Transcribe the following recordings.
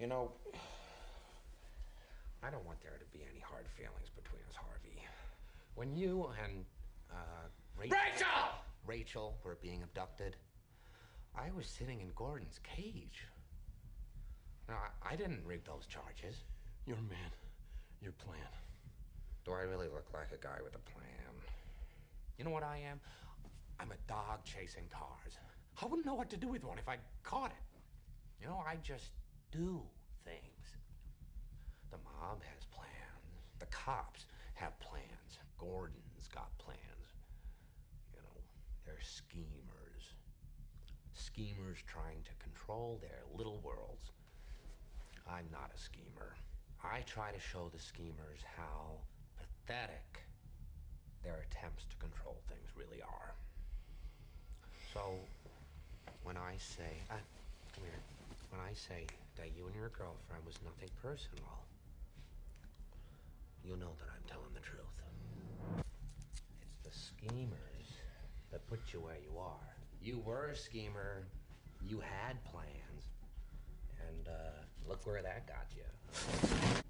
You know, I don't want there to be any hard feelings between us, Harvey. When you and, Rachel were being abducted, I was sitting in Gordon's cage. No, I didn't rig those charges. Your man, your plan. Do I really look like a guy with a plan? You know what I am? I'm a dog chasing cars. I wouldn't know what to do with one if I caught it. You know, I just do things. The mob has plans. The cops have plans. Gordon's got plans. You know, they're schemers. Schemers trying to control their little worlds. I'm not a schemer. I try to show the schemers how pathetic their attempts to control things really are. So, when I say, come here, when I say that you and your girlfriend was nothing personal, you know that I'm telling the truth. It's the schemers that put you where you are. You were a schemer, you had plans, and look where that got you.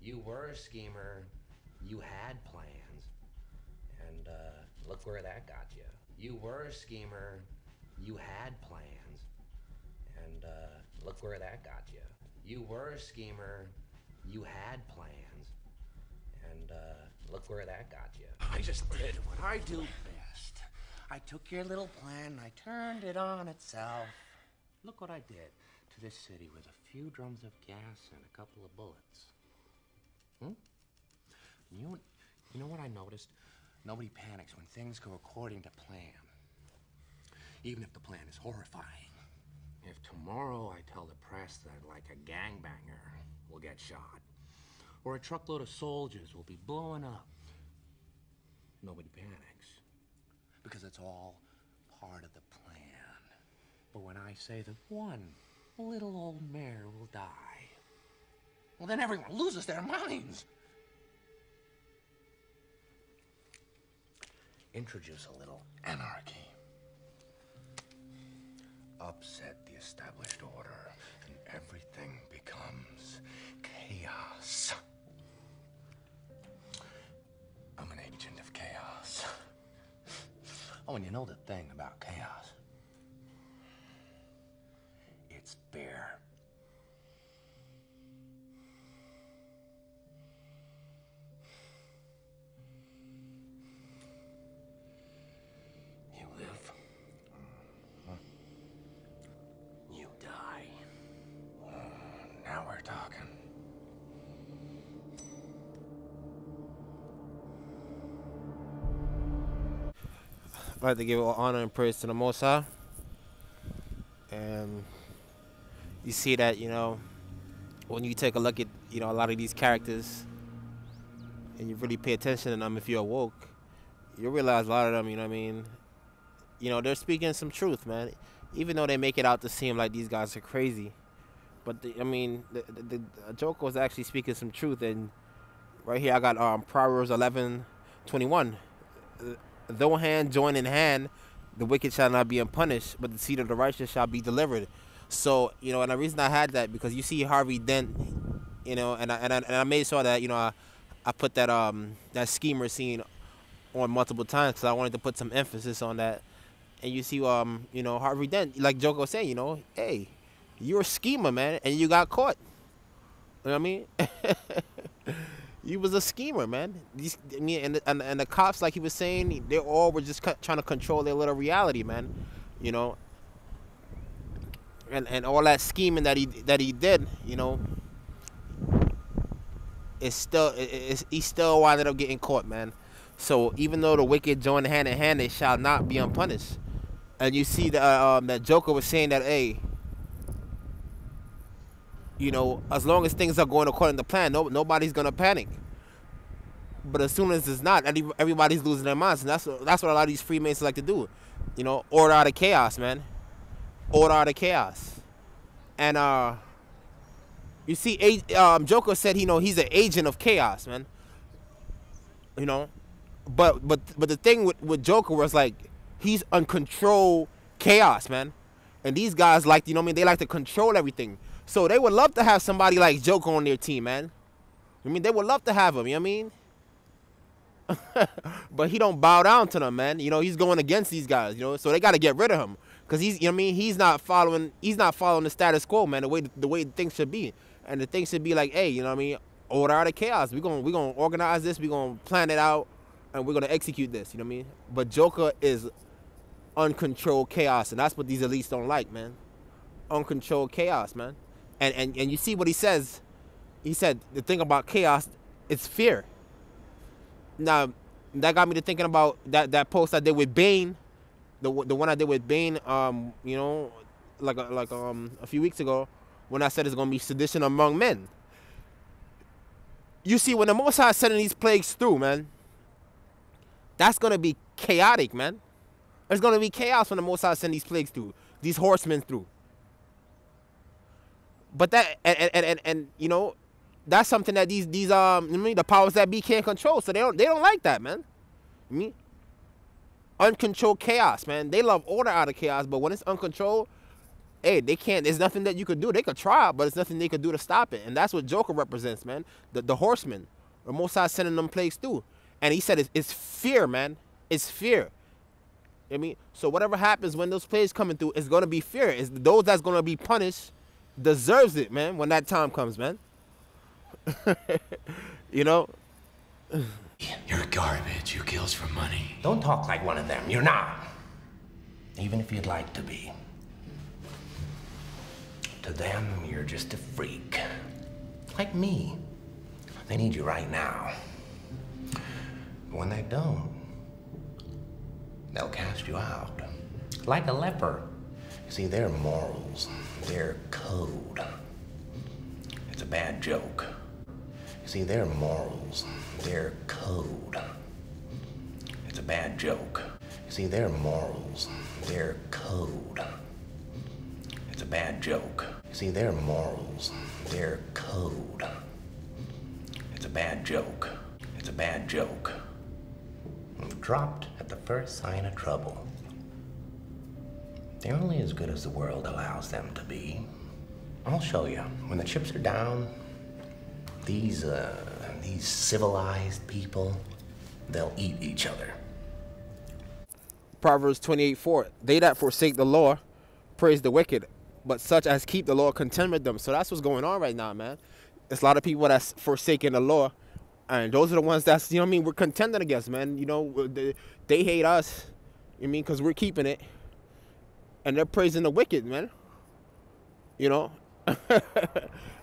You were a schemer, you had plans, and look where that got you. You were a schemer, you had plans, and look where that got you. You were a schemer, you had plans, and look where that got you. I just did what I do best. I took your little plan and I turned it on itself. Look what I did to this city with a few drums of gas and a couple of bullets. You know what I noticed? Nobody panics when things go according to plan. Even if the plan is horrifying. If tomorrow I tell the press that like a gangbanger will get shot, or a truckload of soldiers will be blowing up, nobody panics. Because it's all part of the plan. But when I say that one little old mare will die, well, then everyone loses their minds. Introduce a little anarchy. Upset the established order, and everything becomes chaos. I'm an agent of chaos. Oh, and you know the thing about chaos? It's fair. You live. You die. Now we're talking. I'd like to give all honor and praise to the Most High. And you see that, you know, when you take a look at, you know, a lot of these characters and you really pay attention to them, if you're woke, you realize a lot of them, you know what I mean, you know, they're speaking some truth, man. Even though they make it out to seem like these guys are crazy. But, the Joker was actually speaking some truth. And right here I got Proverbs 11:21. Though hand join in hand, the wicked shall not be unpunished, but the seed of the righteous shall be delivered. So, you know, and the reason I had that, because you see Harvey Dent, you know, and I made sure that, you know, I put that that schemer scene on multiple times because I wanted to put some emphasis on that. And you see, you know, Harvey Dent, like Joker was saying, you know, hey, you're a schemer, man, and you got caught. You know what I mean? You was a schemer, man. And the cops, like he was saying, they all were just trying to control their little reality, man. You know, and all that scheming that he did, you know, he still wound up getting caught, man. So even though the wicked join hand in hand, they shall not be unpunished. And you see that Joker was saying that, hey, you know, as long as things are going according to plan, nobody's gonna panic. But as soon as it's not, everybody's losing their minds, and that's what a lot of these Freemasons like to do. You know, order out of chaos, man. Order out of chaos. And you see, Joker said, you know, he's an agent of chaos, man. You know, but the thing with Joker was like, he's uncontrolled chaos, man. And these guys like, you know what I mean, they like to control everything. So they would love to have somebody like Joker on their team, man. I mean, they would love to have him, you know what I mean? But he don't bow down to them, man. You know, he's going against these guys, you know. So they got to get rid of him because he's, you know what I mean, he's not following the status quo, man, the way things should be. And the things should be like, hey, you know what I mean, order out of chaos. We're going to organize this, we're going to plan it out, and we're going to execute this, you know what I mean? But Joker is uncontrolled chaos, and that's what these elites don't like, man. Uncontrolled chaos, man. And you see what he says. He said the thing about chaos, it's fear. Now, that got me to thinking about that post I did with Bane, the one I did with Bane, you know, like a few weeks ago, when I said it's gonna be sedition among men. You see, when the Most High is sending these plagues through, man, that's gonna be chaotic, man. There's gonna be chaos when the Most High send these plagues through, these horsemen through. But that and you know, that's something that these I mean, the powers that be can't control. So they don't like that, man. I mean, uncontrolled chaos, man. They love order out of chaos, but when it's uncontrolled, hey, they can't. There's nothing that you could do. They could try, but there's nothing they could do to stop it. And that's what Joker represents, man. The horsemen, the Most High sending them plagues through. And he said it's fear, man. It's fear. You know what I mean, so whatever happens when those plagues coming through, it's gonna be fear. It's those that's gonna be punished deserves it, man. When that time comes, man. You know. You're garbage. You kills for money. Don't talk like one of them. You're not. Even if you'd like to be. To them, you're just a freak. Like me. They need you right now. But when they don't, they'll cast you out. Like a leper. You see, their morals, their code, it's a bad joke. You see, their morals, their code, it's a bad joke. You see, their morals, their code, it's a bad joke. You see, their morals, their code, it's a bad joke. It's a bad joke. Dropped at the first sign of trouble. They're only as good as the world allows them to be. I'll show you. When the chips are down, these civilized people, they'll eat each other. Proverbs 28:4. They that forsake the law praise the wicked, but such as keep the law contend with them. So that's what's going on right now, man. There's a lot of people that's forsaking the law. And those are the ones that's, you know what I mean, we're contending against, man. You know, they hate us, you know what I mean, because we're keeping it. And they're praising the wicked, man. You know?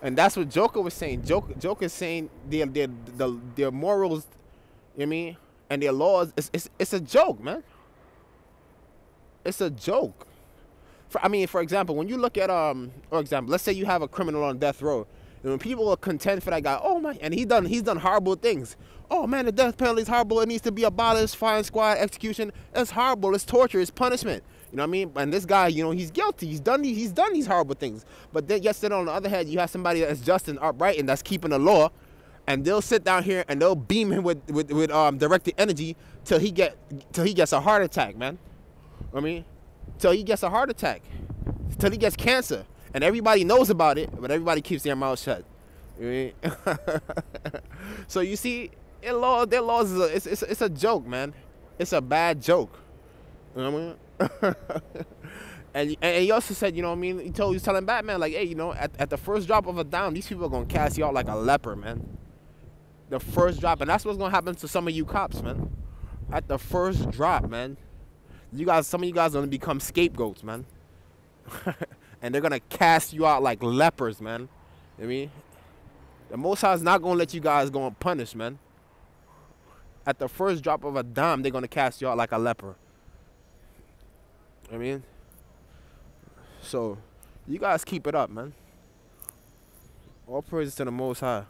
And that's what Joker was saying. Joker's saying their morals, you know what I mean, and their laws, it's a joke, man. It's a joke. For example, when you look at, for example, let's say you have a criminal on death row. And when people contend for that guy, oh my, and he's done horrible things. Oh man, the death penalty is horrible. It needs to be abolished. Firing squad, execution. It's horrible. It's torture. It's punishment. You know what I mean? And this guy, you know, he's guilty. He's done these horrible things. But then, yesterday, on the other hand, you have somebody that's just and upright and that's keeping the law, and they'll sit down here and they'll beam him with directed energy till he gets a heart attack, man. You know what I mean, till he gets a heart attack, till he gets cancer. And everybody knows about it, but everybody keeps their mouth shut. You know what I mean? So you see, their laws is a joke, man. It's a bad joke. You know what I mean? and he also said, you know what I mean? He was telling Batman, like, hey, you know, at the first drop of a dime, these people are gonna cast you out like a leper, man. The first drop, and that's what's gonna happen to some of you cops, man. At the first drop, man, some of you guys are gonna become scapegoats, man. And they're gonna cast you out like lepers, man. You know what I mean? The Most High is not gonna let you guys go unpunished, man. At the first drop of a dime, they're gonna cast you out like a leper. You know what I mean? So, you guys keep it up, man. All praises to the Most High.